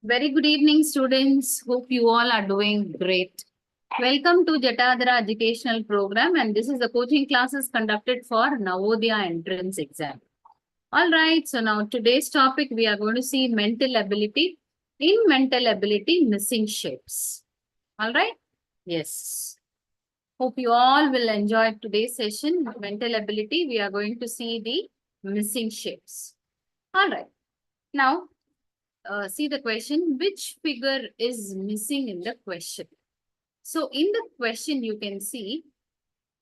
Very good evening, students. Hope you all are doing great. Welcome to Jatadhara Educational Program, and this is the coaching classes conducted for NAVODAYA entrance exam. All right, so now today's topic we are going to see mental ability. In mental ability, missing shapes. All right? Yes. Hope you all will enjoy today's session. Mental ability, we are going to see the missing shapes. All right. Now, see the question, which figure is missing in the question? So in the question, you can see,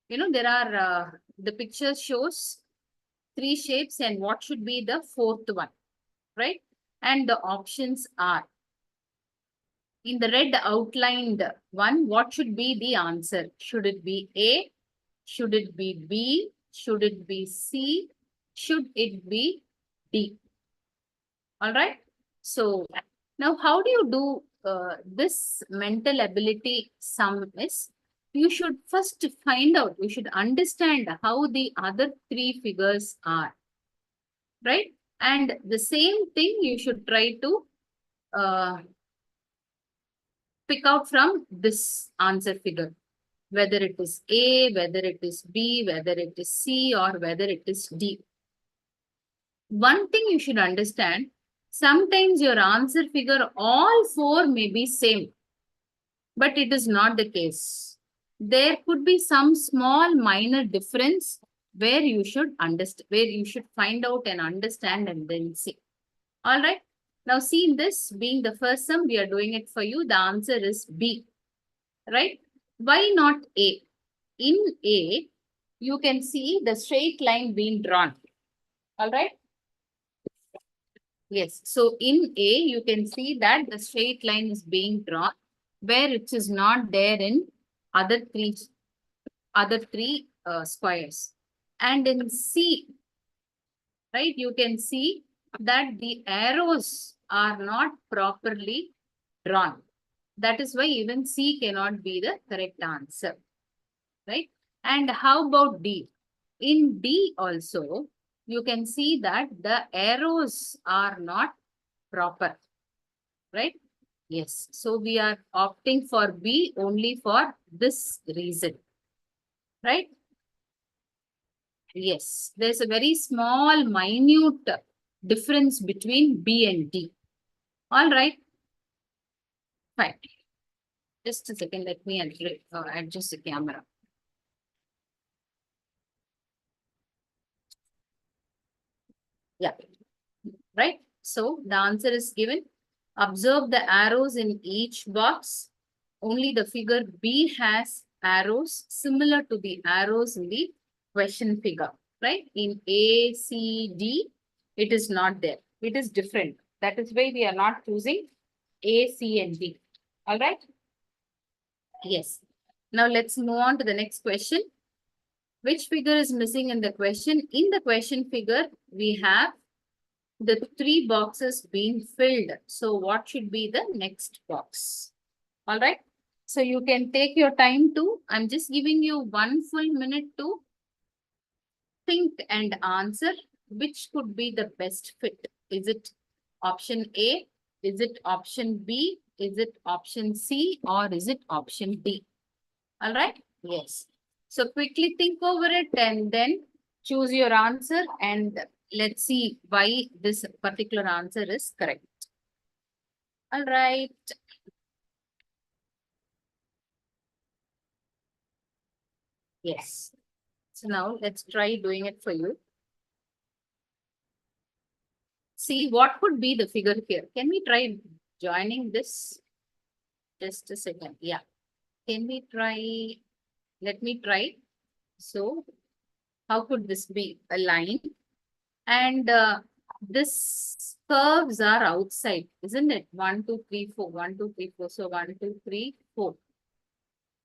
there are, the picture shows three shapes and what should be the fourth one, right? And the options are, in the red outlined one, what should be the answer? Should it be A? Should it be B? Should it be C? Should it be D? All right. So now how do you do this mental ability sum is, you should first find out, you should understand how the other three figures are, right? And the same thing you should try to pick out from this answer figure, whether it is A, whether it is B, whether it is C, or whether it is D. One thing you should understand, sometimes your answer figure, all four may be same, but it is not the case. There could be some small minor difference where you should understand, where you should find out and understand and then see. All right. Now see this being the first sum, we are doing it for you. The answer is B, right? Why not A? In A, you can see the straight line being drawn. All right. Yes. So in A, you can see that the straight line is being drawn where it is not there in other three squares. And in C, right, you can see that the arrows are not properly drawn. That is why even C cannot be the correct answer, right? And how about D? In D also, you can see that the arrows are not proper, right? Yes. So we are opting for B only for this reason, right? Yes. There's a very small, minute difference between B and D. All right. Fine. Just a second. Let me adjust the camera. Yeah. Right. So the answer is given. Observe the arrows in each box. Only the figure B has arrows similar to the arrows in the question figure, right? In A, C, D, it is not there. It is different. That is why we are not choosing A, C, and D. All right? Yes. Now let's move on to the next question. Which figure is missing in the question? In the question figure, we have the three boxes being filled. So what should be the next box? All right. So you can take your time to, I'm just giving you 1 full minute to think and answer which could be the best fit. Is it option A? Is it option B? Is it option C? Or is it option D? All right. Yes. So quickly think over it and then choose your answer and let's see why this particular answer is correct. All right. Yes. So now let's try doing it for you. See what could be the figure here. Can we try joining this? Just a second. Yeah. Can we try? Let me try. So how could this be? A line. And this curves are outside, isn't it? 1, 2, 3, 4. 1, 2, 3, 4. So 1, 2, 3, 4.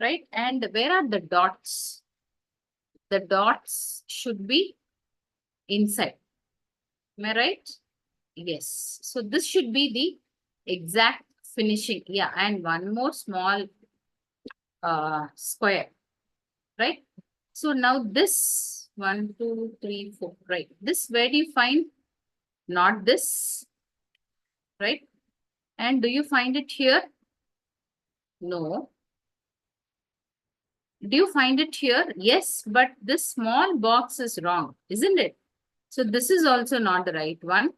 Right? And where are the dots? The dots should be inside. Am I right? Yes. So this should be the exact finishing. Yeah. And one more small square. Right? So now this 1, 2, 3, 4. Right. This where do you find? Not this. Right? And do you find it here? No. Do you find it here? Yes, but this small box is wrong, isn't it? So this is also not the right one.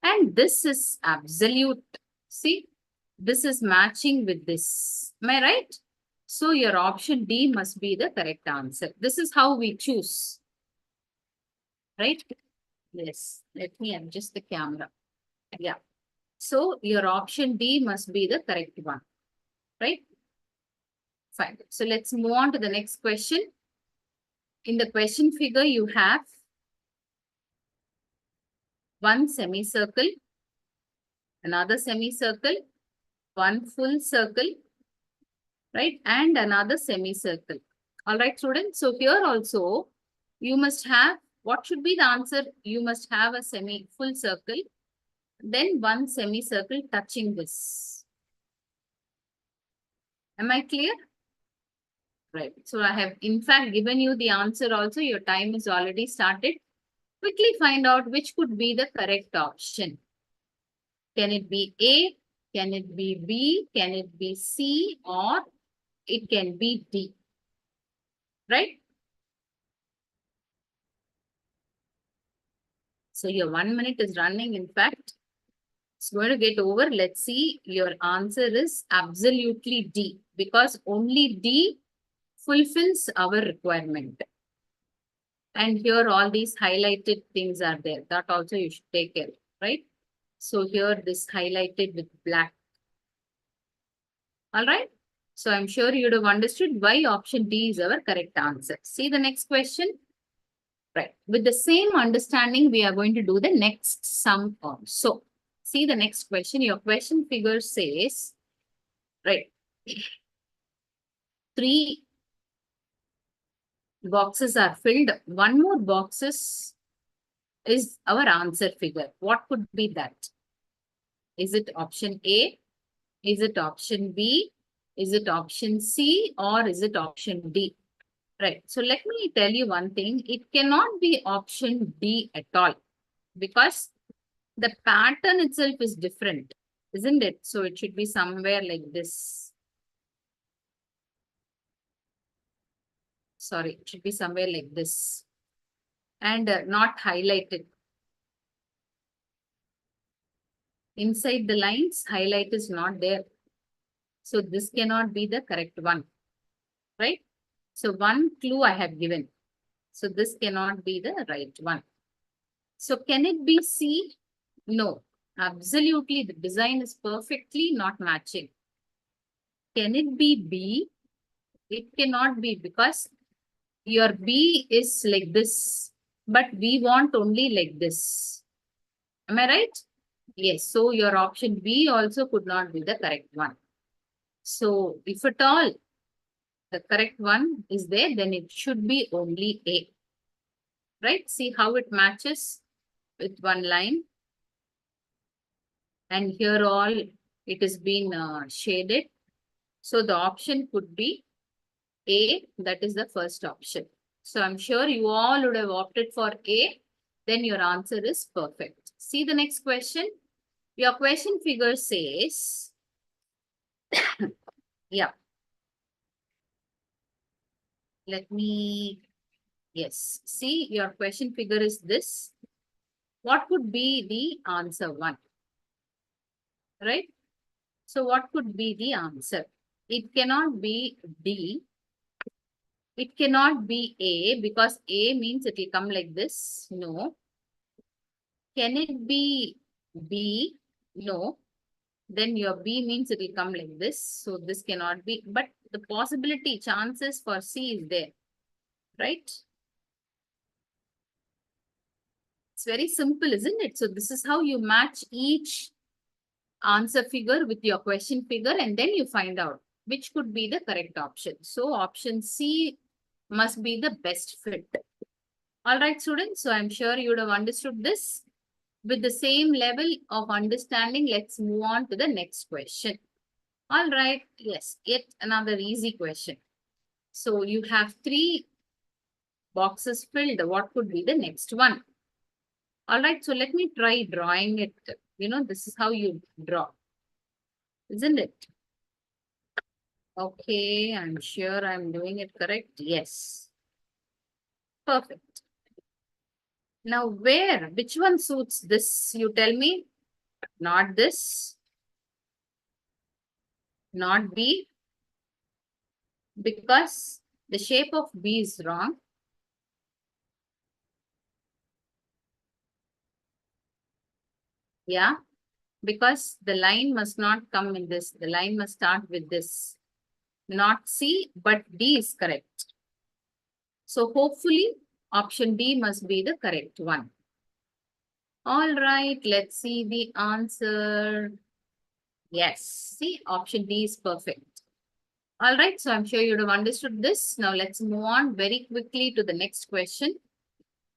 And this is absolute. See, this is matching with this. Am I right? So your option D must be the correct answer. This is how we choose. Right? Yes. Let me adjust the camera. Yeah. So your option D must be the correct one. Right? Fine. So let's move on to the next question. In the question figure, you have one semicircle, another semicircle, one full circle, right? And another semicircle. All right, students. So here also, you must have, what should be the answer? You must have a full circle, then one semicircle touching this. Am I clear? Right. So I have, in fact, given you the answer also. Your time is already started. Quickly find out which could be the correct option. Can it be A? Can it be B? Can it be C? Or it can be D? Right? So your 1 minute is running. In fact, it's going to get over. Let's see. Your answer is absolutely D, because only D fulfills our requirement. And here all these highlighted things are there. That also you should take care, right? So here this highlighted with black. All right. So I'm sure you would have understood why option D is our correct answer. See the next question. Right. With the same understanding, we are going to do the next sum also. See the next question. Your question figure says, right, 3 boxes are filled. One more boxes is our answer figure. What could be that? Is it option A? Is it option B? Is it option C? Or is it option D? Right. So let me tell you one thing. It cannot be option D at all, because the pattern itself is different, isn't it? So it should be somewhere like this. Sorry, it should be somewhere like this. And not highlighted. Inside the lines, highlight is not there. So this cannot be the correct one, right? So one clue I have given. So this cannot be the right one. So can it be C? No, absolutely. The design is perfectly not matching. Can it be B? It cannot be, because your B is like this, but we want only like this. Am I right? Yes. So your option B also could not be the correct one. So if at all the correct one is there, then it should be only A. Right? See how it matches with one line. And here all it is being shaded. So the option could be A. That is the first option. So I'm sure you all would have opted for A. Then your answer is perfect. See the next question. Your question figure says, yeah. Let me, yes. See, your question figure is this. What could be the answer 1? Right? So what could be the answer? It cannot be D. It cannot be A, because A means it will come like this. No. Can it be B? No. Then your B means it will come like this. So this cannot be. But the possibility, chances for C is there. Right? It's very simple, isn't it? So this is how you match each answer figure with your question figure, and then you find out which could be the correct option. So option C must be the best fit. All right, students. So I'm sure you would have understood this. With the same level of understanding, let's move on to the next question. All right. Yes, yet another easy question. So you have 3 boxes filled. What could be the next one? All right. So let me try drawing it. You know, this is how you draw. isn't it? Okay, I'm sure I'm doing it correct. Yes. Perfect. Now, which one suits this? You tell me. Not this, not B, because the shape of B is wrong. Yeah, because the line must not come in this. The line must start with this. Not C, but D is correct. So hopefully option D must be the correct one. All right, let's see the answer. Yes, see, option D is perfect. All right, so I'm sure you'd have understood this. Now let's move on very quickly to the next question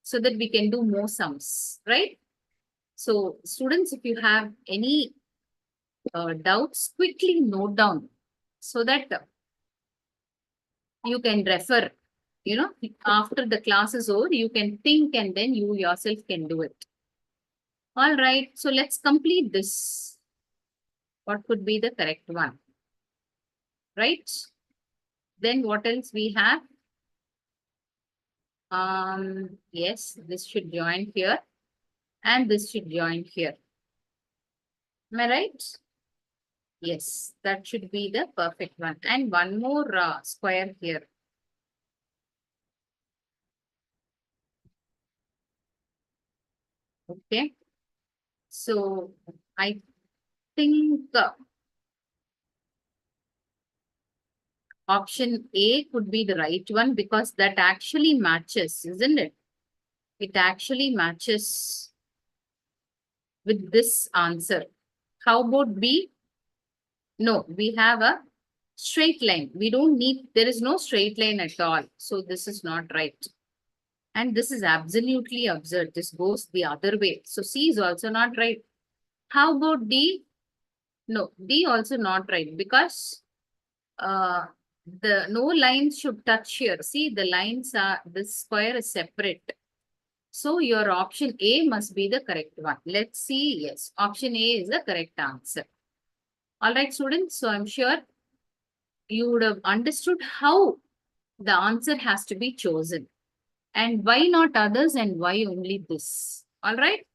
so that we can do more sums, right? So students, if you have any doubts, quickly note down so that you can refer, after the class is over, you can think and then you yourself can do it. All right, so let's complete this. What could be the correct one? Right? Then what else we have? Yes, this should join here and this should join here. Am I right? Yes, that should be the perfect one. And one more square here. Okay. So I think option A could be the right one because that actually matches, isn't it? It actually matches with this answer. How about B? No, we have a straight line. We don't need, there is no straight line at all. So this is not right. And this is absolutely absurd. This goes the other way. So C is also not right. How about D? No, D also not right because uh, the no lines should touch here. See, the lines are, this square is separate. So your option A must be the correct one. Let's see. Yes, option A is the correct answer. All right, students. So I'm sure you would have understood how the answer has to be chosen and why not others and why only this. All right.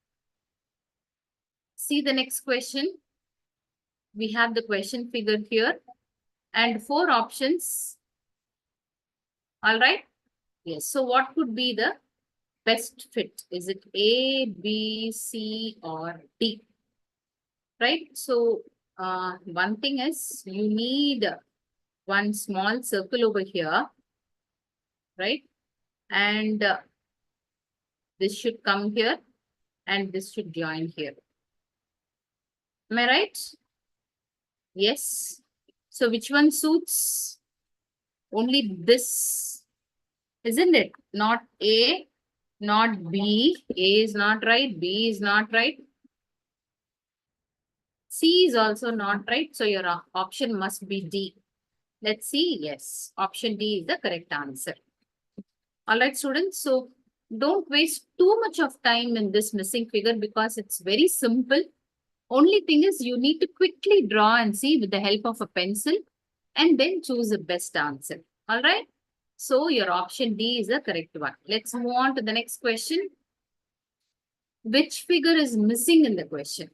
See the next question. We have the question figure here and 4 options. All right. Yes. So what could be the best fit? Is it A, B, C, or D? Right? So one thing is you need one small circle over here, right? And this should come here and this should join here. Am I right? Yes. So which one suits? Only this, isn't it? Not A, not B. A is not right. B is not right. C is also not right. So your option must be D. Let's see. Yes, option D is the correct answer. All right, students. So don't waste too much of time in this missing figure because it's very simple. Only thing is you need to quickly draw and see with the help of a pencil and then choose the best answer. All right. So your option D is the correct one. Let's move on to the next question. Which figure is missing in the question?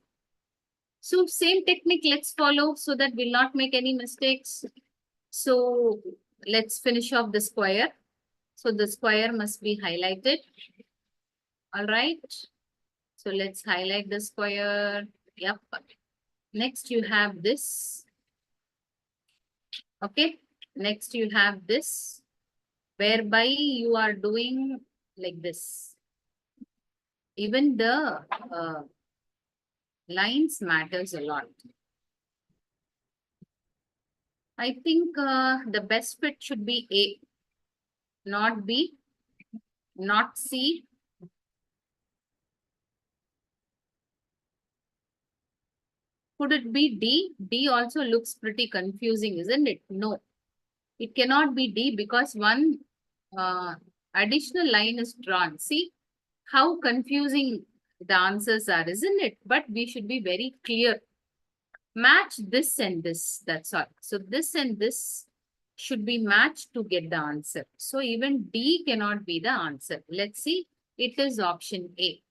So same technique let's follow so that we'll not make any mistakes. So let's finish off the square. So the square must be highlighted. All right. So let's highlight the square. Yep. Next you have this. Okay. Next you have this, whereby you are doing like this. Even the lines matters a lot. I think the best fit should be A, not B, not C. Could it be D? D also looks pretty confusing, isn't it? No, it cannot be D because one additional line is drawn. See how confusing the answers are, isn't it? But we should be very clear. Match this and this. That's all. So this and this should be matched to get the answer. So even D cannot be the answer. Let's see. It is option A.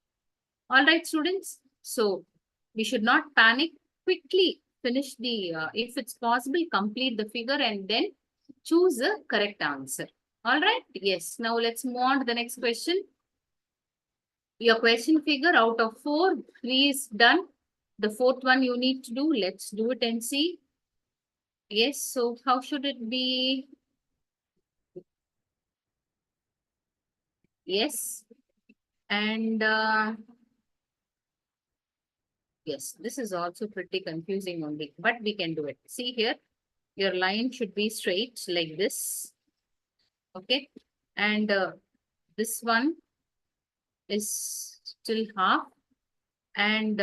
All right, students. So we should not panic. Quickly finish the, if it's possible, complete the figure and then choose the correct answer. All right. Yes. Now let's move on to the next question. Your question figure out of 4, 3 is done. The 4th one you need to do. Let's do it and see. Yes. So how should it be? Yes. And yes, this is also pretty confusing only, but we can do it. See here, your line should be straight like this. Okay. And this one is till half. And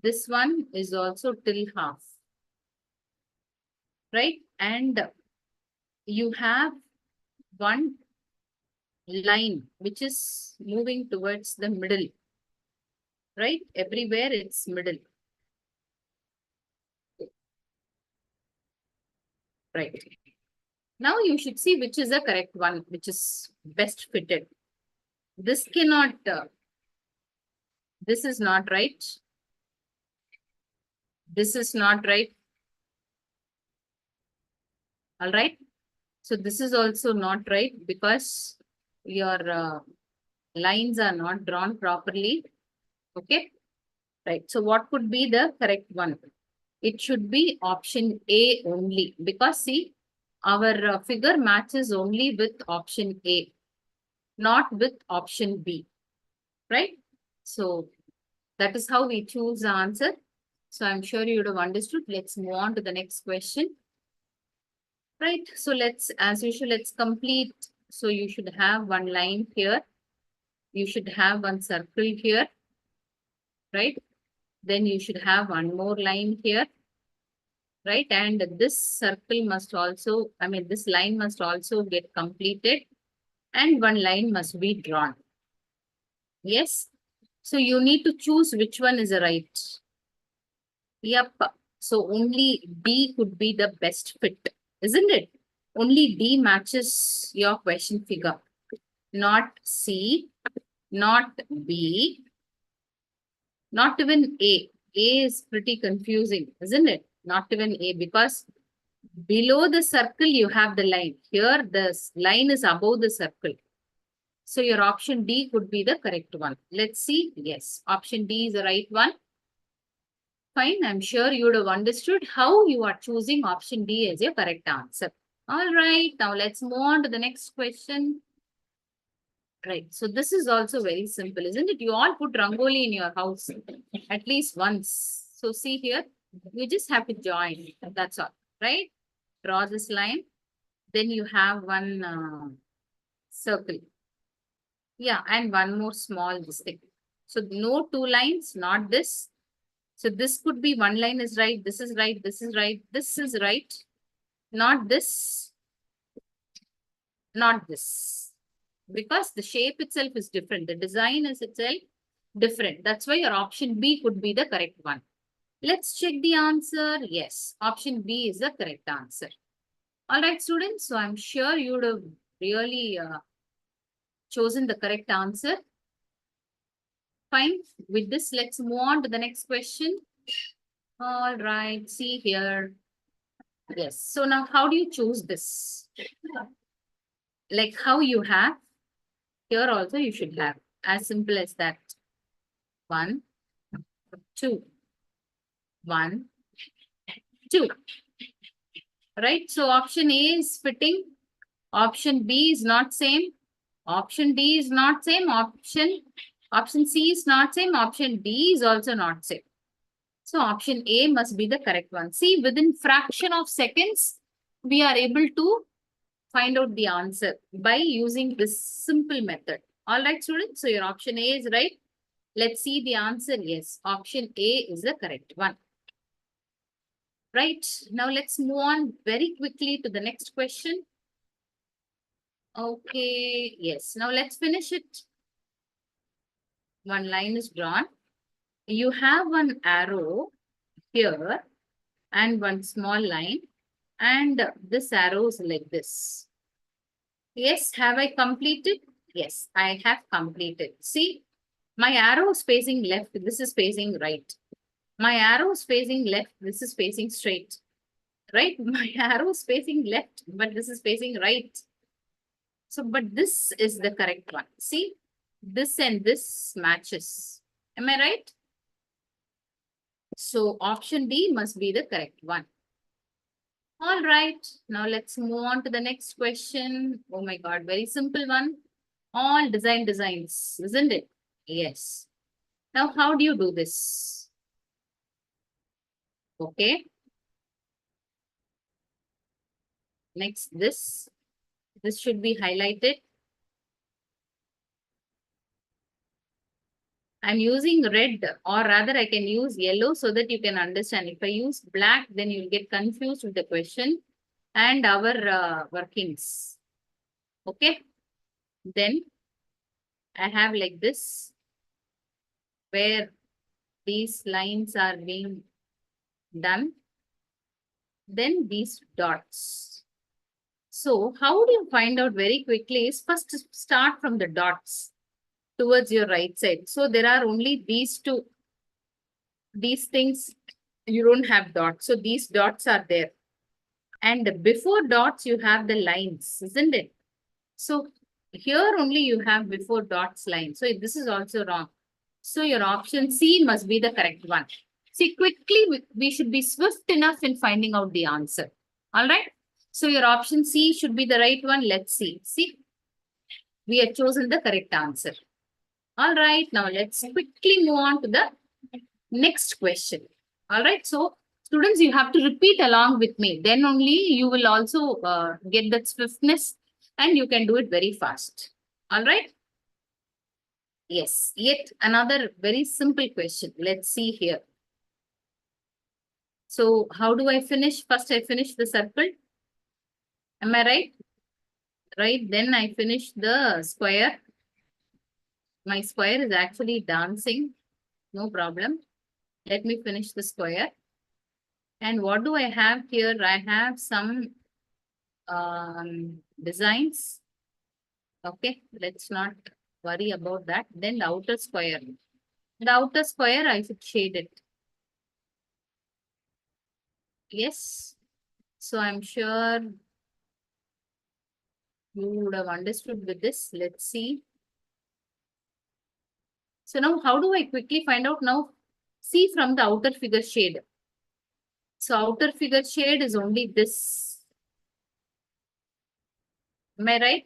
this one is also till half. Right. And you have one line which is moving towards the middle. Right. Everywhere it's middle. Right. Now you should see which is the correct one, which is best fitted. This cannot, this is not right. This is not right. All right. So this is also not right because your lines are not drawn properly. Okay. Right. So what could be the correct one? It should be option A only because see, our figure matches only with option A, not with option B. Right. So that is how we choose the answer. So I'm sure you would have understood. Let's move on to the next question. Right. So let's, as usual, let's complete. So you should have one line here. You should have one circle here. Right. Then you should have one more line here. Right. And this circle must also, I mean, this line must also get completed. And one line must be drawn. Yes. So you need to choose which one is right. Yep. So only D could be the best fit, isn't it? Only D matches your question figure. Not C, not B, not even A. A is pretty confusing, isn't it? Not even A because below the circle you have the line. Here the line is above the circle. So your option D could be the correct one. Let's see. Yes, option D is the right one. Fine. I'm sure you would have understood how you are choosing option D as your correct answer. All right. Now let's move on to the next question. Right. So this is also very simple, isn't it? You all put rangoli in your house at least once. So see here, you just have to join. That's all. Right. Draw this line. Then you have one circle. Yeah. And one more small stick. So no two lines, not this. So this could be one line is right. This is right. This is right. This is right. Not this. Not this. Because the shape itself is different. The design is itself different. That's why your option B could be the correct one. Let's check the answer. Yes, option B is the correct answer. All right, students. So I'm sure you would have really chosen the correct answer. Fine. With this, let's move on to the next question. All right. See here. Yes. So now how do you choose this? Like how you have. Here also you should have. As simple as that. 1, 2. 1, 2. Right? So option A is fitting. Option B is not same. Option D is not same. Option C is not same. Option D is also not same. So option A must be the correct one. See, within fraction of seconds, we are able to find out the answer by using this simple method. All right, students. So your option A is right. Let's see the answer. Yes, option A is the correct one. Right. Now let's move on very quickly to the next question. Okay. Yes. Now let's finish it. One line is drawn. You have one arrow here and one small line and this arrow is like this. Yes, have I completed? Yes, I have completed. See, my arrow is facing left, this is facing right. My arrow is facing left, this is facing straight. Right? My arrow is facing left, but this is facing right. So, but this is the correct one. See, this and this matches. Am I right? So, option D must be the correct one. All right. Now, let's move on to the next question. Oh my God, very simple one. All designs, isn't it? Yes. Now, how do you do this? Okay. Next, this. This should be highlighted. I'm using red, or rather I can use yellow so that you can understand. If I use black, then you'll get confused with the question and our workings. Okay. Then I have like this, where these lines are being done. Then these dots. So how do you find out very quickly is first start from the dots towards your right side. So there are only these two. These things, you don't have dots. So these dots are there. And before dots, you have the lines, isn't it? So here only you have before dots line. So this is also wrong. So your option C must be the correct one. See, quickly, we should be swift enough in finding out the answer. All right. So your option C should be the right one. Let's see. See, we have chosen the correct answer. All right. Now let's quickly move on to the next question. All right. So students, you have to repeat along with me. Then only you will also get that swiftness and you can do it very fast. All right. Yes. Yet another very simple question. Let's see here. So how do I finish? First, I finish the circle. Am I right? Right. Then I finish the square. My square is actually dancing. No problem. Let me finish the square. And what do I have here? I have some designs. Okay, let's not worry about that. Then the outer square. The outer square, I should shade it. Yes. So I'm sure you would have understood with this. Let's see. So now how do I quickly find out now? See from the outer figure shade. So outer figure shade is only this. Am I right?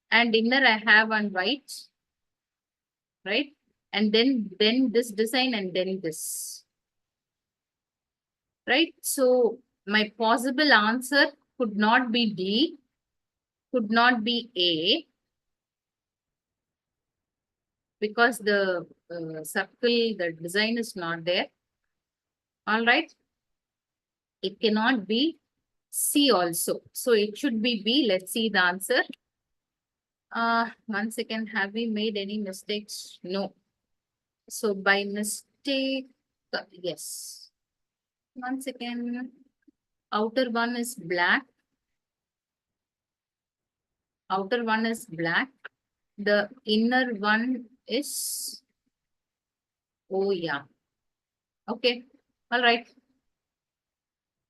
And inner I have one white. Right? And then this design and then this. Right? So my possible answer could not be D, could not be A, because the circle, the design is not there. All right. It cannot be C also. So it should be B. Let's see the answer. 1 second. Have we made any mistakes? No. So by mistake, yes. 1 second. Outer one is black. Outer one is black. The inner one is, oh yeah. Okay. All right.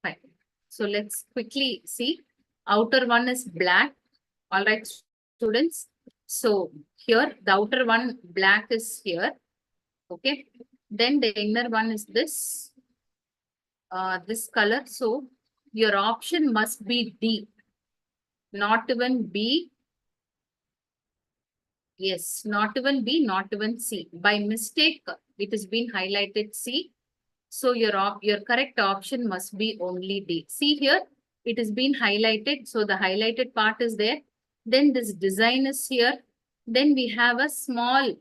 Fine. So let's quickly see. Outer one is black. All right, students. So here, the outer one black is here. Okay. Then the inner one is this. This color. So your option must be D. Not even B. Yes, not even B, not even C. By mistake, it has been highlighted C. So your correct option must be only D. See here, it has been highlighted. So the highlighted part is there. Then this design is here. Then we have a small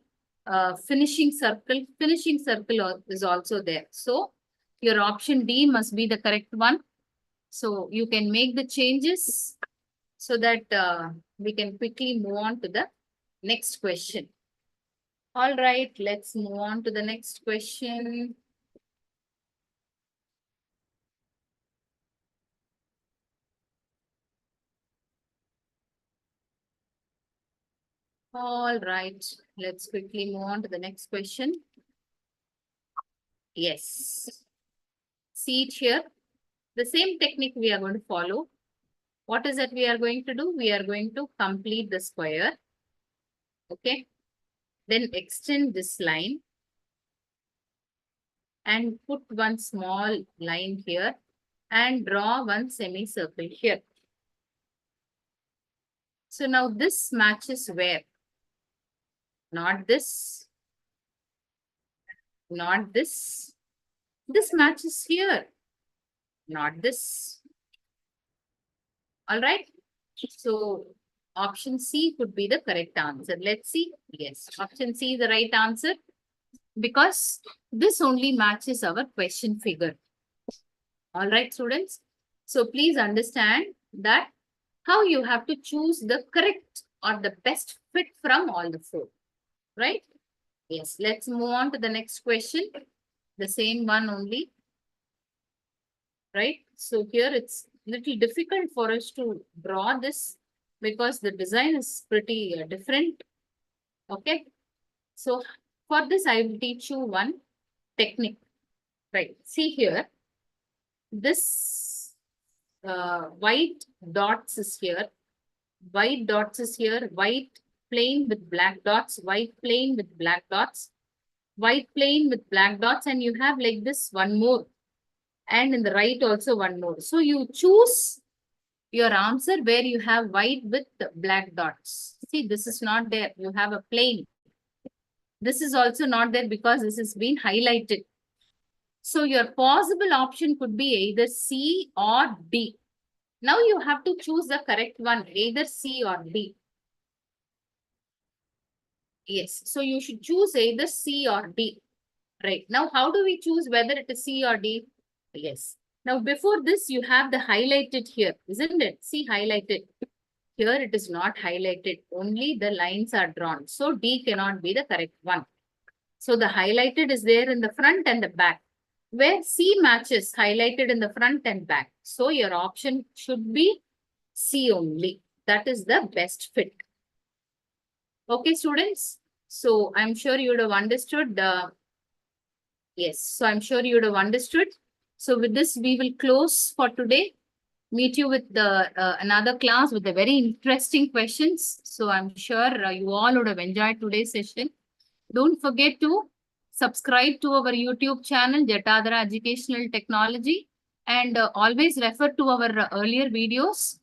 finishing circle. Finishing circle is also there. So your option D must be the correct one. So you can make the changes so that we can quickly move on to the next question. All right, let's move on to the next question. All right, let's quickly move on to the next question. Yes. See it here. The same technique we are going to follow. What is that we are going to do? We are going to complete the square. Okay. Then extend this line and put one small line here and draw one semicircle here. So now this matches where? Not this. Not this. This matches here. Not this. All right. So option C could be the correct answer. Let's see. Yes, option C is the right answer because this only matches our question figure. All right, students. So please understand that how you have to choose the correct or the best fit from all the four. Right? Yes. Let's move on to the next question. The same one only. Right? So here it's little difficult for us to draw this because the design is pretty different. Okay. So for this, I will teach you one technique. Right. See here. This white dots is here. White dots is here. White plane with black dots. White plane with black dots. White plane with black dots. And you have like this one more. And in the right also one more. So you choose your answer where you have white with black dots. See, this is not there. You have a plane. This is also not there because this has been highlighted. So your possible option could be either C or D. Now you have to choose the correct one, either C or D. Yes, so you should choose either C or D. Right. Now, how do we choose whether it is C or D? Yes. Now, before this, you have the highlighted here, isn't it? See, highlighted. Here it is not highlighted. Only the lines are drawn. So, D cannot be the correct one. So, the highlighted is there in the front and the back. Where C matches highlighted in the front and back. So, your option should be C only. That is the best fit. Okay, students. So, I'm sure you would have understood. Yes, so I'm sure you would have understood. So, with this, we will close for today. Meet you with another class with the very interesting questions. So, I'm sure you all would have enjoyed today's session. Don't forget to subscribe to our YouTube channel, Jatadhara Educational Technology, and always refer to our earlier videos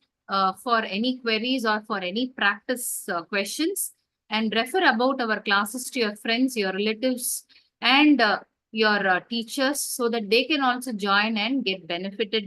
for any queries or for any practice questions, and refer about our classes to your friends, your relatives, and your teachers so that they can also join and get benefited